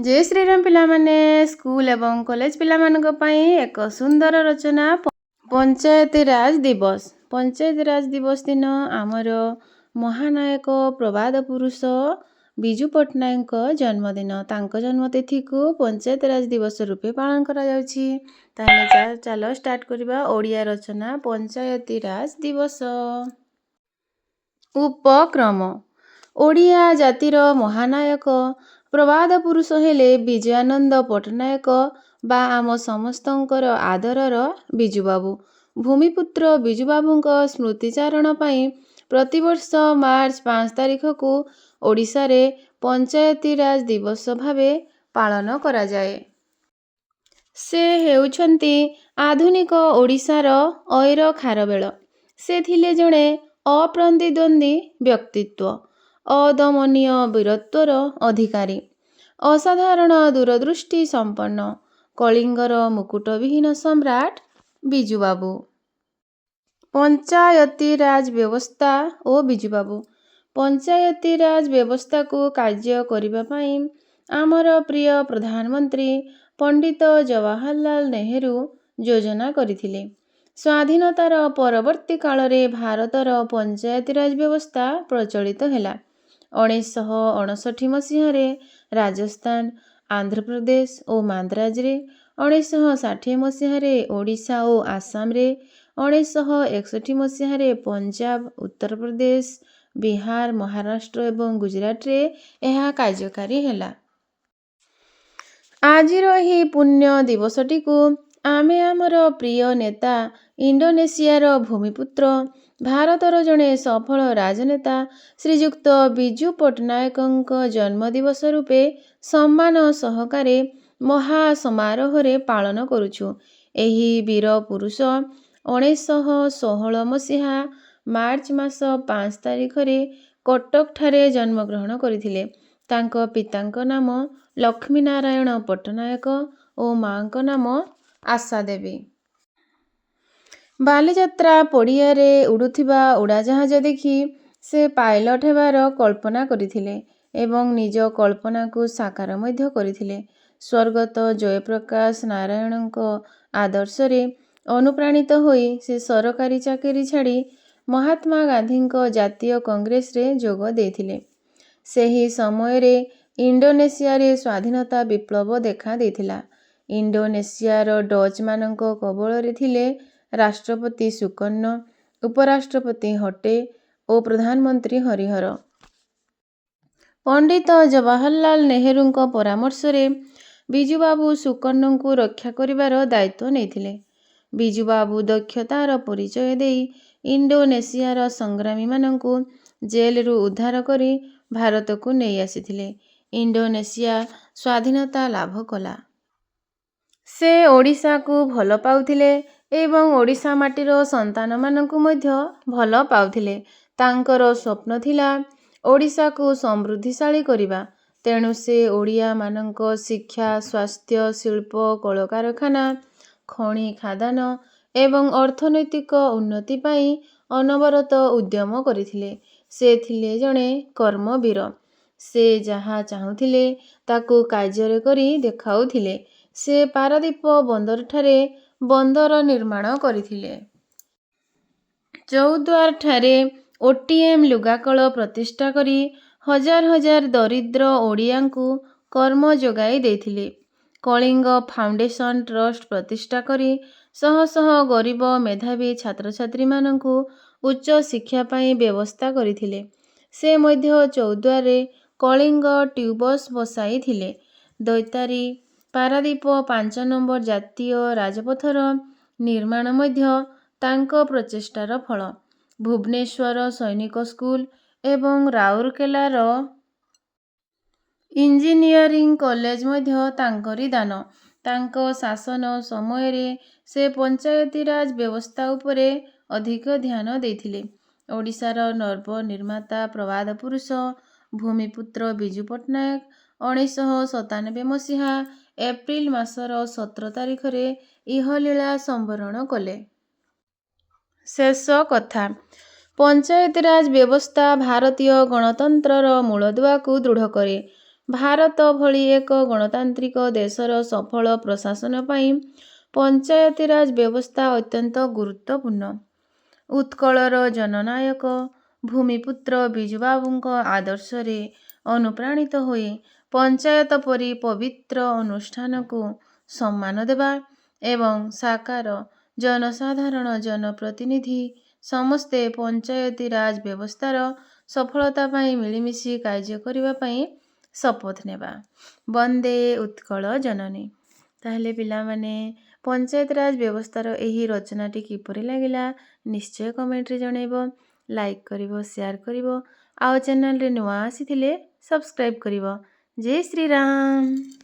जय श्रीराम पिलामाने स्कूल एवं कॉलेज पिलामानक पई एक सुंदर रचना पंचायती राज दिवस। पंचायती राज दिवस दिन आमर महानायक प्रवाद पुरुष बिजू पट्टनायक जन्मदिन। तांको जन्मतिथि को पंचायती राज दिवस रूपे पालन करा जाउछि। ताहले चलो स्टार्ट करबा ओडिया रचना पंचायती राज दिवस। उपक्रम ओडिया जातिर महानायक प्रवाद पुरुष हेले विजयानंद पट्टनायक बा आम समस्तंकर आदरर बिजुबाबू। भूमिपुत्र बिजुबाबूଙ୍କ स्मृतिचारण ପାଇଁ प्रतिवर्ष मार्च 5 तारिख को ओडिशा रे पंचायती राज दिवस भावे पालन करा जाए। से हेउछंती आधुनिक ओडिशार ऐर खारबेल। से थिले जणे अप्रतिद्वंदी व्यक्तित्व, अदमनीय वीरत्वर अधिकारी, असाधारण दूरदृष्टि संपन्न कलिंगर मुकुटविहीन सम्राट बिजुबाबू। पंचायती राज व्यवस्था ओ बिजुबाबू। पंचायती राज व्यवस्था को कार्य करिबा पई आमर प्रिय प्रधानमंत्री पंडित जवाहरलाल नेहरू योजना करिथिले। स्वाधीनतार परवर्ती काल रे भारतर पंचायती राज व्यवस्था प्रचलित हेला। 1959 मसीह रे राजस्थान, आंध्र प्रदेश और माद्राज रे, 1960 मसीह रे ओडिशा और आसाम रे, 1961 मसीह रे पंजाब, उत्तर प्रदेश, बिहार, महाराष्ट्र एवं गुजरात रे यह कार्यकारी हेला। आजिर ही पुण्य दिवसटी को आमे आमर प्रिय नेता इंडोनेशियार भूमिपुत्र भारतर जड़े सफल राजनेता श्रीजुक्त बिजू पट्टनायक जन्मदिवस रूपे सम्मान सहकारे महासमारोह रे पालन करुछु। एही वीर पुरुष 1916 मसीहा मार्च मास 5 तारिख रे कटक ठारे जन्मग्रहण करिथिले। तांको पितांक नाम लक्ष्मी नारायण पट्टनायक और मांक नाम आशा देवी। बालीजात्रा पड़िया रे उड़ुथिबा उड़ाजाहाज देखि से पायलट हेबार कल्पना करिथिले एवं निज कल्पना को साकार मध्य करिथिले। स्वर्गत जयप्रकाश नारायणक आदर्श रे अनुप्राणित होई से सरकारी चाकरी छाड़ी महात्मा गांधींक जातीय कांग्रेस रे जोग देथिले। सेही समय रे इंडोनेशिया रे स्वाधीनता विप्लव देखा देथिला। इंडोनेशियार डच मानक कबल रे थिले राष्ट्रपति सुकर्णो, उपराष्ट्रपति हटे और प्रधानमंत्री हरिहर। पंडित जवाहरलाल नेहरूंक परामर्श रे बिजुबाबू सुकर्णो को रक्षा करिवार दायित्व नेथिले। बिजुबाबू दक्षतार परिचय देई इंडोनेशियार संग्रामी मानकु जेल रु उद्धार करी भारत को नहीं आसीथिले। इंडोनेशिया स्वाधीनता लाभ कला। से ओडिशा को भल पाउथिले एवं ओडिशा माटीर संतान मानकु मध्य भल पाउथिले। तांकर स्वप्न थिला ओडिशा को समृद्धिशाली करिबा। तेणु से ओडिया मानक शिक्षा, स्वास्थ्य, शिल्प, कलकारखाना, खଣି खादान एवं अर्थनैतिक उन्नति पाई अनवरत उद्यम करिथिले। से थिले जणे कर्मवीर। से जहा चाहुथिले ताकू कार्य करी देखाउथिले। से पारादीप बंदर ठारे बंदर निर्माण करिथिले। चौद्वार ठारे ओटीएम लुगाकल प्रतिष्ठा करी हजार हजार दरिद्र ओडियांकु कर्म जोगाई देथिले। कलिंग फाउंडेशन ट्रस्ट प्रतिष्ठा करी शह शह गरीब मेधावी छात्र छात्री मानकु उच्च शिक्षा पाई व्यवस्था करिथिले। से मध्य चौद्वार रे कलिंग ट्यूबस बसाई थिले। दैतारी पारादीप 5 नंबर जातीय राजपथर निर्माण मध्य तांको प्रचेष्टार फल। भुवनेश्वर सैनिक स्कूल एवं राउरकेलार इंजीनियरिंग कॉलेज मध्य तांकरी दान। तांको शासन समय रे से पंचायती राज व्यवस्था उपरे अधिक ध्यान देथिले। ओडिशार नर्व निर्माता प्रवाद पुरुष भूमिपुत्र बिजू पट्टनायक 1997 मसीहा एप्रिल मासर 17 तारिख रे इहलीला संवरण कले। शेष कथा पंचायती राज व्यवस्था भारतीय गणतंत्रर मूलदुआ को दृढ़ करे। ଭାରତ ଭଳି ଏକ ଗଣତାନ୍ତ୍ରିକ ଦେଶର ସଫଳ ପ୍ରଶାସନ ପାଇଁ ପଞ୍ଚାୟତିରାଜ ବ୍ୟବସ୍ଥା ଅତ୍ୟନ୍ତ ଗୁରୁତ୍ୱପୂର୍ଣ୍ଣ। ଉତ୍କଳର ଜନନାୟକ ଭୂମିପୁତ୍ର ବିଜୁବାବୁଙ୍କ ଆଦର୍ଶରେ ଅନୁପ୍ରାଣିତ ହୋଇ ପଞ୍ଚାୟତ ପରି ପବିତ୍ର ଅନୁଷ୍ଠାନକୁ ସମ୍ମାନ ଦେବା ଏବଂ ସାକାର ଜନସାଧାରଣ ଜନପ୍ରତିନିଧି ସମସ୍ତେ ପଞ୍ଚାୟତିରାଜ ବ୍ୟବସ୍ଥାର ସଫଳତା ପାଇଁ ମିଳିମିଶି କାର୍ଯ୍ୟ କରିବା ପାଇଁ ଶପଥ ନେବା। ବନ୍ଦେ ଉତ୍କଳ ଜନନୀ। ତାହେଲେ ପିଲାମାନେ ପଞ୍ଚାୟତିରାଜ ବ୍ୟବସ୍ଥାର ଏହି ରଚନାଟି କିପରି ଲାଗିଲା ନିଶ୍ଚୟ କମେଣ୍ଟରେ ଜଣାଇବ। ଲାଇକ୍ କରିବ, ସେୟାର କରିବ, ଆଉ ଚ୍ୟାନେଲରେ ନୂଆ ଆସିଥିଲେ ସବସ୍କ୍ରାଇବ୍ କରିବ। ଜୟ ଶ୍ରୀରାମ।